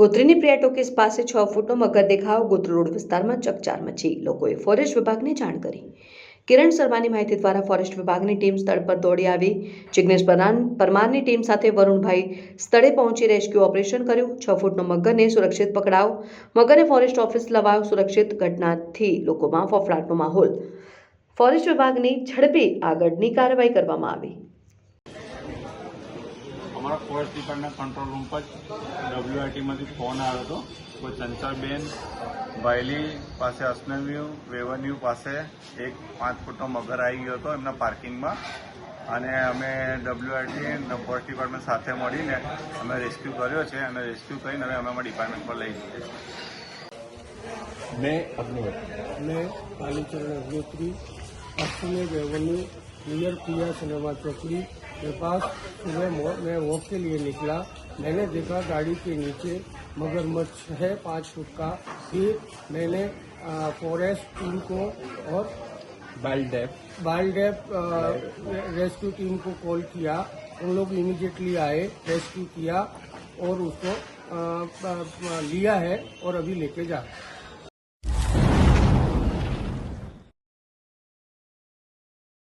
ગોત્રીની Priya talkies પાસે 6 ફૂટનો મગર દેખાયો. ગોત્રી રોડ વિસ્તારમાં ચકચાર મચી. લોકોએ ફોરેસ્ટ વિભાગને જાણ કરી. કિરણ શર્માની માહિતી દ્વારા ફોરેસ્ટ વિભાગની ટીમ સ્થળ પર દોડી આવી. જિગ્નેશ પરમારની ટીમ સાથે વરુણભાઈ સ્થળે પહોંચી રેસ્ક્યુ ઓપરેશન કર્યું. 6 ફૂટનો મગરને સુરક્ષિત પકડાયો. મગરને ફોરેસ્ટ ઓફિસ લવાયો. સુરક્ષિત ઘટનાથી લોકોમાં ફફડાટનો માહોલ. ફોરેસ્ટ વિભાગની ઝડપી આગળની કાર્યવાહી કરવામાં આવી. અમારા ફોરેસ્ટ ડિપાર્ટમેન્ટ કંટ્રોલ રૂમ પર WRTમાંથી ફોન આવ્યો હતો. કોઈ ચંચળબેન વાયલી પાસે અસનવ્યુ વેવન્યુ પાસે એક 5 ફૂટનો મગર આવી ગયો હતો એમના પાર્કિંગમાં, અને અમે WRT ફોરેસ્ટ ડિપાર્ટમેન્ટ સાથે મળીને અમે રેસ્ક્યુ કર્યો છે અને રેસ્ક્યુ કરીને હવે અમે અમારા ડિપાર્ટમેન્ટ પર લઈ જઈએ છીએ. मैं कालीचरण अग्निहोत्री पश्चिमी रेवेन्यू नियर प्रिया सिनेमा चौकड़ी के पास सुबह मैं वॉक के लिए निकला. मैंने देखा गाड़ी के नीचे मगरमच्छ है 5 फुट का. फिर मैंने फॉरेस्ट टीम को और वाइल्ड रेस्क्यू टीम को कॉल किया. उन लोग इमीडिएटली आए, रेस्क्यू किया और उसको लिया है और अभी लेके जा